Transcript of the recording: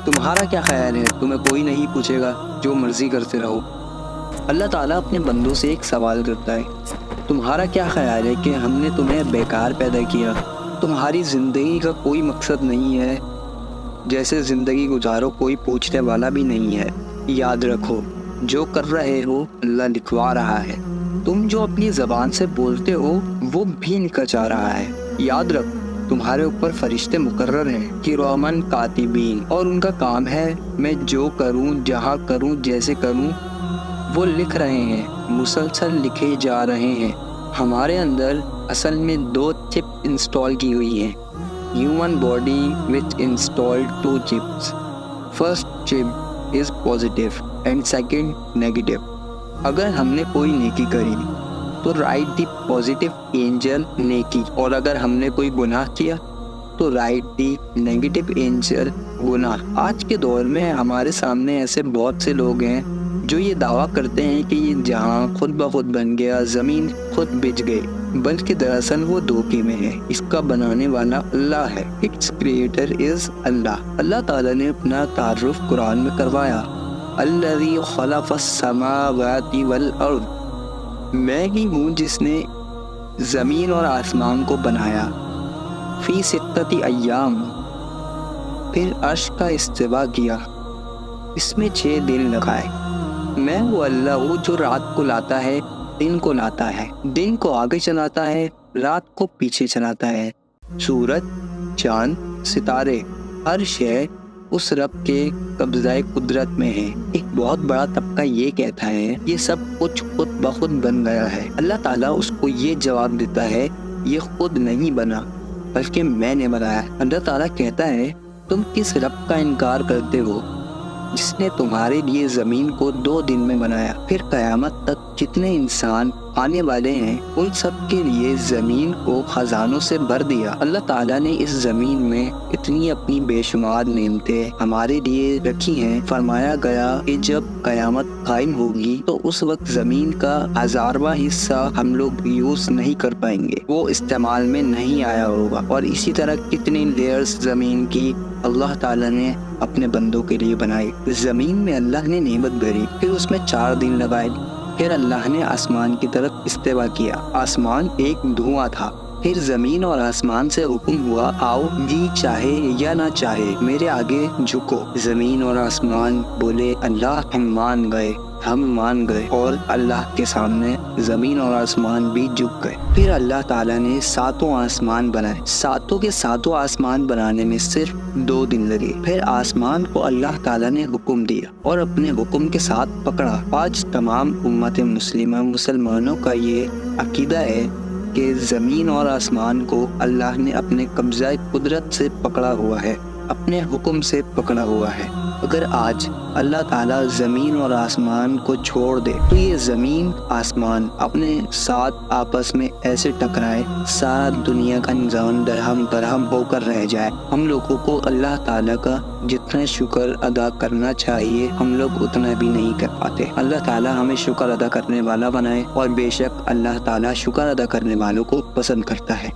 تمہارا کیا خیال ہے؟ تمہیں کوئی نہیں پوچھے گا، جو مرضی کرتے رہو۔ اللہ تعالیٰ اپنے بندوں سے ایک سوال کرتا ہے، تمہارا کیا خیال ہے کہ ہم نے تمہیں بیکار پیدا کیا؟ تمہاری زندگی کا کوئی مقصد نہیں ہے، جیسے زندگی گزارو، کوئی پوچھنے والا بھی نہیں ہے۔ یاد رکھو، جو کر رہے ہو اللہ لکھوا رہا ہے، تم جو اپنی زبان سے بولتے ہو وہ بھی لکھا جا رہا ہے۔ یاد رکھ، تمہارے اوپر فرشتے مقرر ہیں، کرامن کاتبین، اور ان کا کام ہے میں جو کروں، جہاں کروں، جیسے کروں، وہ لکھ رہے ہیں، مسلسل لکھے جا رہے ہیں۔ ہمارے اندر اصل میں 2 چپ انسٹال کی ہوئی ہیں۔ Human body which installed 2 chips. First chip is positive and second negative. اگر ہم نے کوئی نیکی کری تو write the positive angel نیکی، اور اگر ہم نے کوئی گناہ کیا تو write the negative angel گناہ۔ آج کے دور میں ہمارے سامنے ایسے بہت سے لوگ ہیں جو یہ دعویٰ کرتے ہیں کہ یہ جہاں خود بخود بن گیا، زمین خود بچ گئی، بلکہ دراصل وہ دھوکے میں ہے۔ اس کا بنانے والا اللہ ہے۔ Its creator is اللہ۔ اللہ تعالیٰ نے اپنا تعارف قرآن میں کروایا، الذی خلق السماوات والارض، میں ہی ہوں جس نے زمین اور آسمان کو بنایا، فی 6 ایام، پھر عرش کا استوا کیا، اس میں 6 دن لگائے۔ میں وہ اللہ ہوں جو رات کو لاتا ہے، دن کو لاتا ہے، دن کو آگے چلاتا ہے، رات کو پیچھے چلاتا ہے۔ سورج، چاند، ستارے، ہر شے اس رب کے قبضہ قدرت میں ہے۔ ایک بہت بڑا طبقہ یہ کہتا ہے یہ سب کچھ خود بخود بن گیا ہے۔ اللہ تعالیٰ اس کو یہ جواب دیتا ہے یہ خود نہیں بنا، بلکہ میں نے بنایا۔ اللہ تعالیٰ کہتا ہے تم کس رب کا انکار کرتے ہو جس نے تمہارے لیے زمین کو 2 دن میں بنایا، پھر قیامت تک جتنے انسان آنے والے ہیں ان سب کے لیے زمین کو خزانوں سے بھر دیا۔ اللہ تعالیٰ نے اس زمین میں اتنی اپنی بے شمار نعمتیں ہمارے لیے رکھی ہیں۔ فرمایا گیا کہ جب قیامت قائم ہوگی تو اس وقت زمین کا 1000واں حصہ ہم لوگ یوز نہیں کر پائیں گے، وہ استعمال میں نہیں آیا ہوگا۔ اور اسی طرح کتنی لیئرز زمین کی اللہ تعالیٰ نے اپنے بندوں کے لیے بنائی۔ زمین میں اللہ نے نعمت بھری، پھر اس میں 4 دن لگائے، پھر اللہ نے آسمان کی طرف استوا کیا۔ آسمان ایک دھواں تھا، پھر زمین اور آسمان سے حکم ہوا آؤ، جی چاہے یا نہ چاہے میرے آگے جھکو۔ زمین اور آسمان بولے اللہ ہم مان گئے، ہم مان گئے، اور اللہ کے سامنے زمین اور آسمان بھی جھک گئے۔ پھر اللہ تعالیٰ نے 7 آسمان بنائے، 7 کے 7 آسمان بنانے میں صرف 2 دن لگے۔ پھر آسمان کو اللہ تعالیٰ نے حکم دیا اور اپنے حکم کے ساتھ پکڑا۔ آج تمام امت مسلمہ مسلمانوں کا یہ عقیدہ ہے کہ زمین اور آسمان کو اللہ نے اپنے قبضہ قدرت سے پکڑا ہوا ہے، اپنے حکم سے پکڑا ہوا ہے۔ اگر آج اللہ تعالیٰ زمین اور آسمان کو چھوڑ دے تو یہ زمین آسمان اپنے ساتھ آپس میں ایسے ٹکرائے، سارا دنیا کا نظام درہم برہم ہو کر رہ جائے۔ ہم لوگوں کو اللہ تعالیٰ کا جتنا شکر ادا کرنا چاہیے ہم لوگ اتنا بھی نہیں کر پاتے۔ اللہ تعالیٰ ہمیں شکر ادا کرنے والا بنائے، اور بے شک اللہ تعالیٰ شکر ادا کرنے والوں کو پسند کرتا ہے۔